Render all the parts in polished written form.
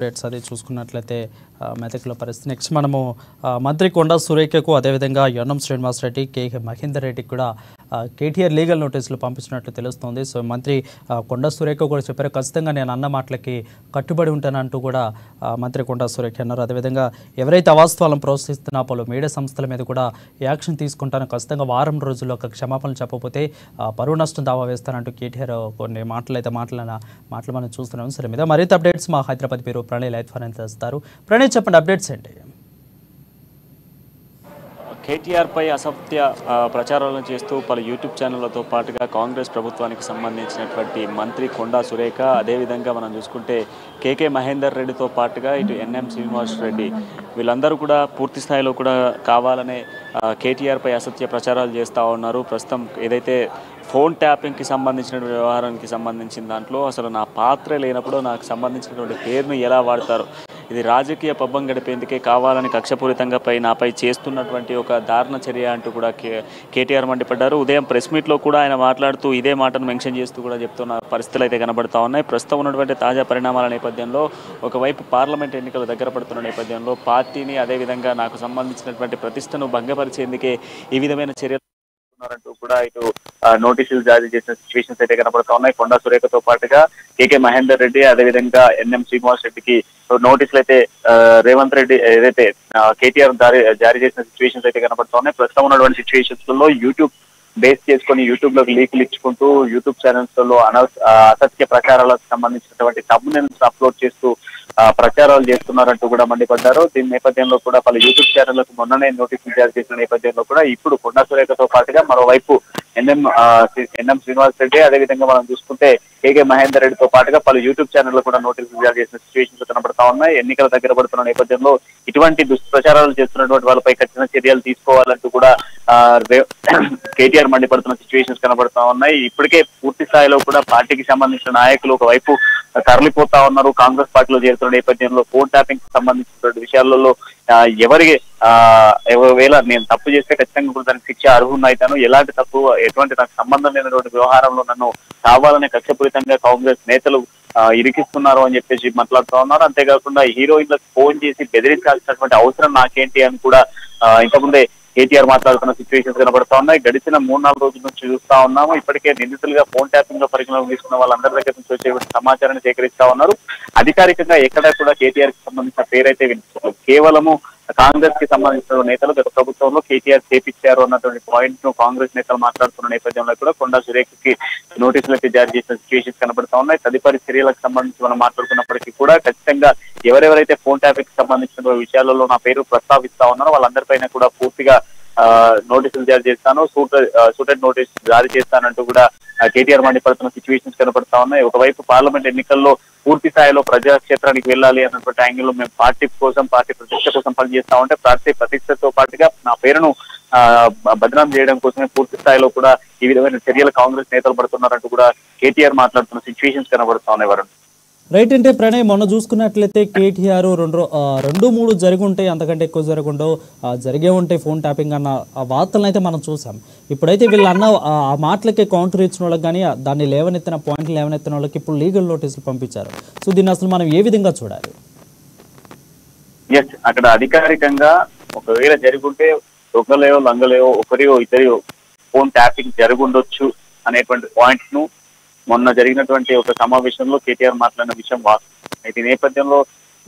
Rates అది చూసుకున్నట్లయితే మెదక్లో పరిస్థితి నెక్స్ట్ మనము మంత్రి కొండా సురేఖకు అదేవిధంగా యన్నం శ్రీనివాస్ రెడ్డి కేకే మహేందర్ రెడ్డికి కూడా కేటీఆర్ లీగల్ నోటీసులు పంపించినట్లు తెలుస్తోంది. సో మంత్రి కొండా సురేఖ కూడా చెప్పారు, ఖచ్చితంగా నేను అన్న మాటలకి కట్టుబడి ఉంటానంటూ కూడా మంత్రి కొండా సురేఖ అన్నారు. అదేవిధంగా ఎవరైతే అవాస్తవాలను ప్రోత్సహిస్తున్నా పలు మీడియా సంస్థల మీద కూడా యాక్షన్ తీసుకుంటానో, ఖచ్చితంగా వారం రోజుల్లో ఒక క్షమాపణలు చెప్పకపోతే పరువు నష్టం దావా వేస్తానంటూ కేటీఆర్ కొన్ని మాటలు మనం చూస్తున్నాం. సరే మీద మరింత అప్డేట్స్ మా Hyderabad bureau Pranay live for అందిస్తారు. ప్రణయ్ చెప్పండి, అప్డేట్స్ ఏంటి? కేటీఆర్ పై అసత్య ప్రచారాలను చేస్తూ పలు యూట్యూబ్ ఛానళ్లతో పాటుగా కాంగ్రెస్ ప్రభుత్వానికి సంబంధించినటువంటి మంత్రి కొండా సురేఖ, అదేవిధంగా మనం చూసుకుంటే కేకే మహేందర్ రెడ్డితో పాటుగా ఇటు ఎన్ఎం శ్రీనివాస్ రెడ్డి వీళ్ళందరూ కూడా పూర్తి స్థాయిలో కూడా కావాలనే కేటీఆర్ పై అసత్య ప్రచారాలు చేస్తూ ఉన్నారు. ప్రస్తుతం ఏదైతే ఫోన్ ట్యాపింగ్కి సంబంధించిన వ్యవహారానికి సంబంధించిన దాంట్లో అసలు నా పాత్ర లేనప్పుడు నాకు సంబంధించినటువంటి పేరును ఎలా వాడతారు, ఇది రాజకీయ పబ్బం గడిపేందుకే కావాలని కక్షపూరితంగా నాపై చేస్తున్నటువంటి ఒక దారుణ చర్య అంటూ కూడా కేటీఆర్ మండిపడ్డారు. ఉదయం ప్రెస్ మీట్లో కూడా ఆయన మాట్లాడుతూ ఇదే మాటను మెన్షన్ చేస్తూ కూడా చెప్తున్న పరిస్థితులు అయితే కనబడతా ఉన్నాయి. ప్రస్తుతం ఉన్నటువంటి తాజా పరిణామాల నేపథ్యంలో ఒకవైపు పార్లమెంట్ ఎన్నికలు దగ్గర పడుతున్న నేపథ్యంలో పార్టీని అదేవిధంగా నాకు సంబంధించినటువంటి ప్రతిష్టను భంగపరిచేందుకే ఈ విధమైన చర్యలు అంటూ కూడా ఇటు నోటీసులు జారీ చేసిన సిచ్యువేషన్స్ అయితే కనబడుతా ఉన్నాయి. కొండా సురేఖతో పాటుగా కేకే మహేందర్ రెడ్డి అదేవిధంగా ఎన్ఎం శ్రీనివాస్ రెడ్డికి నోటీసులు అయితే రేవంత్ రెడ్డి ఏదైతే కేటీఆర్ జారీ చేసిన సిచ్యువేషన్స్ అయితే కనబడుతా ఉన్నాయి. ప్రస్తుతం ఉన్నటువంటి సిచ్యువేషన్స్ లో యూట్యూబ్ బేస్ చేసుకుని యూట్యూబ్ లోకి లీకులు ఇచ్చుకుంటూ యూట్యూబ్ ఛానల్స్ లో అసత్య ప్రచారాలకు సంబంధించినటువంటి థంబ్నెయిల్స్ అప్లోడ్ చేస్తూ ప్రచారాలు చేస్తున్నారంటూ కూడా మండిపడ్డారు. దీని నేపథ్యంలో కూడా పలు యూట్యూబ్ ఛానళ్లకు మొన్ననే నోటీసులు జారీ చేసిన నేపథ్యంలో కూడా ఇప్పుడు కొండా సురేఖతో పాటుగా మరోవైపు ఎన్ఎం శ్రీనివాస్ రెడ్డి అదేవిధంగా మనం చూసుకుంటే కేకే మహేందర్ రెడ్డితో పాటుగా పలు యూట్యూబ్ ఛానళ్లు కూడా నోటీసులు జారీ చేసిన సిచ్యువేషన్స్ కనబడతా ఉన్నాయి. ఎన్నికల దగ్గర పడుతున్న నేపథ్యంలో ఇటువంటి దుష్ప్రచారాలు చేస్తున్నటువంటి వాళ్ళపై కఠిన చర్యలు తీసుకోవాలంటూ కూడా కేటీఆర్ మండిపడుతున్న సిచ్యువేషన్స్ కనబడతా ఉన్నాయి. ఇప్పటికే పూర్తి స్థాయిలో కూడా పార్టీకి సంబంధించిన నాయకులు ఒకవైపు తరలిపోతా ఉన్నారు. కాంగ్రెస్ పార్టీలో చేరుతున్న నేపథ్యంలో ఫోన్ ట్యాపింగ్ కి సంబంధించినటువంటి విషయాలలో ఒకవేళ నేను తప్పు చేస్తే ఖచ్చితంగా కూడా దానికి శిక్ష అర్హున్నా అవుతాను, ఎలాంటి తప్పు ఎటువంటి నాకు సంబంధం లేనటువంటి వ్యవహారంలో నన్ను కావాలనే కక్షపూరితంగా కాంగ్రెస్ నేతలు ఇరికిస్తున్నారు అని చెప్పేసి మాట్లాడుతూ ఉన్నారు. అంతేకాకుండా హీరోయిన్లకు ఫోన్ చేసి బెదిరించాల్సినటువంటి అవసరం నాకేంటి అని కూడా ఇంతకుముందే కేటీఆర్ మాట్లాడుతున్న సిచ్యువేషన్స్ కనబడతా ఉన్నాయి. గడిచిన 3-4 రోజుల నుంచి చూస్తా ఉన్నాము. ఇప్పటికే నిందితులుగా ఫోన్ ట్యాపింగ్ లో పరిగణలోకి తీసుకున్న వాళ్ళందరి దగ్గర నుంచి వచ్చే సమాచారాన్ని సేకరిస్తా ఉన్నారు. అధికారికంగా ఎక్కడా కూడా కేటీఆర్ కి సంబంధించిన పేరైతే వినిపిస్తున్నారు. కేవలము కాంగ్రెస్ కి సంబంధించిన నేతలు గత ప్రభుత్వంలో కేటీఆర్ చేపించారు అన్నటువంటి పాయింట్ ను కాంగ్రెస్ నేతలు మాట్లాడుతున్న నేపథ్యంలో కూడా కొండా సురేఖకి నోటీసులు అయితే జారీ చేసిన సిచ్యువేషన్స్ కనబడతా ఉన్నాయి. తదుపరి చర్యలకు సంబంధించి మనం మాట్లాడుకున్నప్పటికీ కూడా ఖచ్చితంగా ఎవరెవరైతే ఫోన్ ట్యాపింగ్ కి సంబంధించిన విషయాలలో నా పేరు ప్రస్తావిస్తా ఉన్నారో వాళ్ళందరిపైన కూడా పూర్తిగా నోటీసులు జారీ చేస్తాను, సూటెడ్ నోటీస్ జారీ చేస్తానంటూ కూడా కేటీఆర్ మండిపడుతున్న సిచ్యువేషన్స్ కనబడతా ఉన్నాయి. ఒకవైపు పార్లమెంట్ ఎన్నికల్లో పూర్తి స్థాయిలో ప్రజాక్షేత్రానికి వెళ్ళాలి అన్నటువంటి యాంగిల్ లో మేము పార్టీ ప్రతిష్ట కోసం పనిచేస్తా ఉంటే పార్టీ ప్రతిష్టతో పాటుగా నా పేరును బదనాం చేయడం కోసమే పూర్తి స్థాయిలో కూడా ఈ విధమైన చర్యలు కాంగ్రెస్ నేతలు పడుతున్నారంటూ కూడా కేటీఆర్ మాట్లాడుతున్న సిచ్యువేషన్స్ కనబడతా ఉన్నాయి. వరుణ్ రైట్, అంటే ప్రణయ్ మొన్న చూసుకున్నట్లయితే కేటీఆర్ 2-3 జరిగి ఉంటాయి, అంతకంటే ఎక్కువ జరగకుండా జరిగే ఉంటాయి ఫోన్ ట్యాపింగ్ అన్న వార్తలను అయితే మనం చూసాం. ఇప్పుడైతే వీళ్ళు అన్న ఆ మాటలకి కౌంటర్ ఇచ్చిన వాళ్ళకి కానీ దాన్ని పాయింట్లు లేవనెత్తిన వాళ్ళకి ఇప్పుడు లీగల్ నోటీసులు పంపించారు. సో దీన్ని అసలు మనం ఏ విధంగా చూడాలి? అక్కడ అధికారికంగా ఒకవేళ జరుగుంటే ఒకలేవో లంగలేవో ఒకరియో ఇద్దరియో ఫోన్ ట్యాపింగ్ జరుగుండొచ్చు అనేటువంటి పాయింట్ ను మొన్న జరిగినటువంటి ఒక సమావేశంలో కేటీఆర్ మాట్లాడిన విషయం వాస్తవం. అయితే ఈ నేపథ్యంలో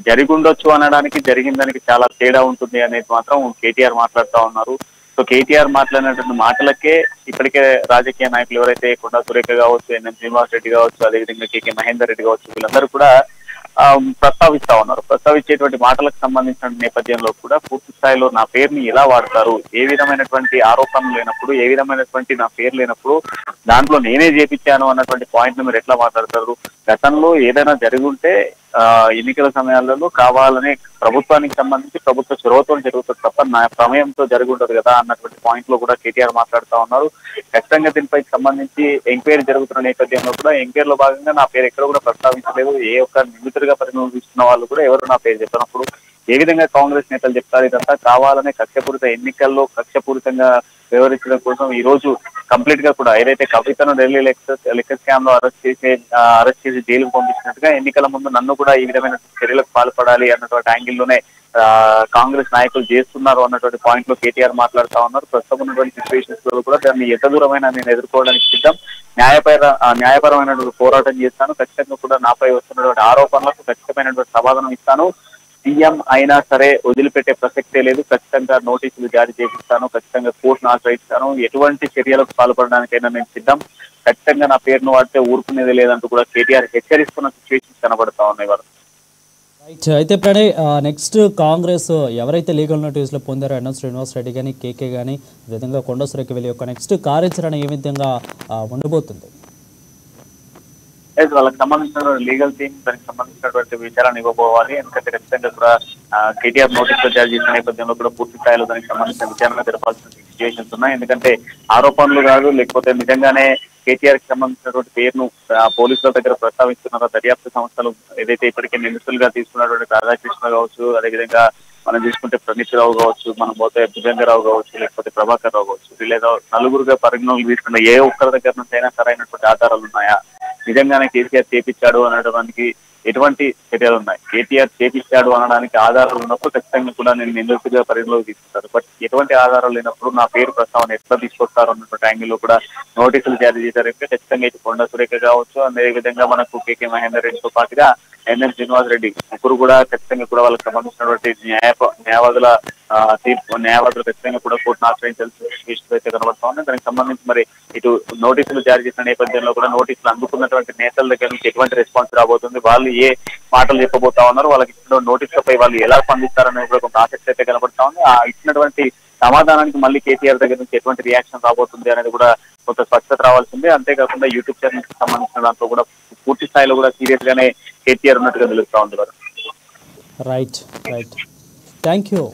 జరిగుండొచ్చు అనడానికి జరిగిన దానికి చాలా తేడా ఉంటుంది అనేది మాత్రం కేటీఆర్ మాట్లాడుతూ ఉన్నారు. సో కేటీఆర్ మాట్లాడినటువంటి మాటలకే ఇప్పటికే రాజకీయ నాయకులు ఎవరైతే కొండా సురేఖ కావచ్చు, ఎన్ఎం శ్రీనివాస్ రెడ్డి కావచ్చు, అదేవిధంగా కేకే మహేందర్ రెడ్డి కావచ్చు, వీళ్ళందరూ కూడా ప్రస్తావిస్తా ఉన్నారు. ప్రస్తావించేటువంటి మాటలకు సంబంధించిన నేపథ్యంలో కూడా పూర్తి స్థాయిలో నా పేరుని ఎలా వాడతారు, ఏ విధమైనటువంటి ఆరోపణలు లేనప్పుడు, ఏ విధమైనటువంటి నా పేరు లేనప్పుడు దాంట్లో నేనే చేపించాను అన్నటువంటి పాయింట్ ను మీరు ఎట్లా మాట్లాడతారు? గతంలో ఏదైనా జరుగుంటే ఎన్నికల సమయాలలో కావాలనే ప్రభుత్వానికి సంబంధించి ప్రభుత్వ చొరవతో జరుగుతుంది తప్ప నా ప్రమేయంతో జరుగుంటది కదా అన్నటువంటి పాయింట్ లో కూడా కేటీఆర్ మాట్లాడుతూ ఉన్నారు. ఖచ్చితంగా దీనిపై సంబంధించి ఎంక్వైరీ జరుగుతున్న నేపథ్యంలో కూడా ఎంక్వైరీలో భాగంగా నా పేరు ఎక్కడ కూడా ప్రస్తావించలేదు. ఏ ఒక్క నిందితుడిగా పరిగణలోకి తీసుకున్న వాళ్ళు కూడా ఎవరు నా పేరు చెప్పినప్పుడు ఏ విధంగా కాంగ్రెస్ నేతలు చెప్తారు ఇదంతా కావాలనే కక్షపూరిత ఎన్నికల్లో కక్షపూరితంగా వ్యవహరించడం కోసం ఈ రోజు కంప్లీట్ గా కూడా ఏదైతే కవితను ఢిల్లీ లిక్కర్ స్కామ్ లో అరెస్ట్ చేసి జైలుకు పంపించినట్టుగా ఎన్నికల ముందు నన్ను కూడా ఈ విధమైన చర్యలకు పాల్పడాలి అన్నటువంటి యాంగిల్లోనే కాంగ్రెస్ నాయకులు చేస్తున్నారు అన్నటువంటి పాయింట్ లో కేటీఆర్ మాట్లాడుతా ఉన్నారు. ప్రస్తుతం ఉన్నటువంటి సిచ్యువేషన్స్ లో కూడా దాన్ని ఎంత దూరమైన నేను ఎదుర్కోవడానికి సిద్ధం, న్యాయపరమైనటువంటి పోరాటం చేస్తాను, ఖచ్చితంగా కూడా నాపై వస్తున్నటువంటి ఆరోపణలకు ఖచ్చితమైనటువంటి సమాధానం ఇస్తాను. సీఎం అయినా సరే వదిలిపెట్టే ప్రసక్తే లేదు, ఖచ్చితంగా నోటీసులు జారీ చేపిస్తాను, ఖచ్చితంగా కోర్టును ఆశ్రయిస్తాను, ఎటువంటి చర్యలకు పాల్పడడానికైనా నేను సిద్ధం, ఖచ్చితంగా నా పేరును వాడితే ఊరుకునేది లేదంటూ కూడా కేటీఆర్ హెచ్చరిస్తున్న సిచ్యువేషన్స్ కనబడతా ఉన్నాయి. వారు అయితే ప్రణయ్, నెక్స్ట్ కాంగ్రెస్ ఎవరైతే లీగల్ నోటీసులు పొందారో ఎన్ఎం శ్రీనివాస్ రెడ్డి కానీ కేకే కానీ విధంగా కొండా సురేఖ వెళ్ళి యొక్క నెక్స్ట్ కార్యాచరణ ఏ విధంగా ఉండబోతుంది? వాళ్ళకి సంబంధించిన లీగల్ టీమ్ దానికి సంబంధించినటువంటి విచారణ ఇవ్వబోవాలి. ఎందుకంటే ఖచ్చితంగా కూడా కేటీఆర్ నోటీసులు జారీ చేసిన నేపథ్యంలో కూడా పూర్తి స్థాయిలో దానికి సంబంధించిన విచారణ జరపాల్సిన సిచ్యువేషన్స్ ఉన్నాయి. ఎందుకంటే ఆరోపణలు కాదు, లేకపోతే నిజంగానే కేటీఆర్ కి సంబంధించినటువంటి పేరును పోలీసుల దగ్గర ప్రస్తావిస్తున్నారో, దర్యాప్తు సంస్థలు ఏదైతే ఇప్పటికే నిందితులుగా తీసుకున్నటువంటి రాధాకృష్ణ కావచ్చు, అదేవిధంగా మనం చూసుకుంటే ప్రణీత్ రావు కావచ్చు, మనం పోతే భుజంగరావు కావచ్చు, లేకపోతే ప్రభాకర్ రావు కావచ్చు, లేదా నలుగురుగా పరిగణలోకి తీసుకున్న ఏ ఒక్కరి దగ్గర నుంచి అయినా సరైనటువంటి ఆధారాలు ఉన్నాయా, నిజంగానే కేసీఆర్ చేపించాడు అనడానికి ఎటువంటి చర్యలు ఉన్నాయి, కేటీఆర్ చేపించాడు అనడానికి ఆధారాలు ఉన్నప్పుడు ఖచ్చితంగా కూడా నేను నిందితుడిగా పరిగణలోకి తీసుకుంటారు. బట్ ఎటువంటి ఆధారాలు లేనప్పుడు నా పేరు ప్రస్తావన ఎట్లా తీసుకొస్తారు అన్నటువంటి యాంగిల్లో కూడా నోటీసులు జారీ చేశారు. ఖచ్చితంగా ఇటు కొండా సురేఖ కావచ్చు, అదే విధంగా మనకు కేకే మహేందర్ రెడ్డితో పాటుగా ఎన్ఎం శ్రీనివాస్ రెడ్డి ముగ్గురు కూడా ఖచ్చితంగా కూడా వాళ్ళకి సంబంధించినటువంటి న్యాయవాదులు ఖచ్చితంగా కూడా కోర్టును ఆశ్రయించాల్సిన విషయం అయితే కనబడతా ఉంది. దానికి సంబంధించి మరి ఇటు నోటీసులు జారీ చేసిన నేపథ్యంలో కూడా నోటీసులు అందుకున్నటువంటి నేతల దగ్గర నుంచి ఎటువంటి రెస్పాన్స్ రాబోతుంది, వాళ్ళు ఏ మాటలు చెప్పబోతా ఉన్నారు, వాళ్ళకి ఇచ్చిన నోటీసులపై వాళ్ళు ఎలా స్పందిస్తారనేది కూడా కొంత ఆసక్తి అయితే కనబడతా ఉంది. ఆ ఇచ్చినటువంటి సమాధానానికి మళ్ళీ కేటీఆర్ దగ్గర నుంచి ఎటువంటి రియాక్షన్ రాబోతుంది అనేది కూడా కొంత స్పష్టత రావాల్సిందే. అంతేకాకుండా యూట్యూబ్ ఛానల్ కి సంబంధించిన దాంట్లో కూడా పూర్తి స్థాయిలో కూడా సీరియస్ గానే కేటీఆర్ ఉన్నట్టుగా తెలుస్తా ఉంది. Right thank you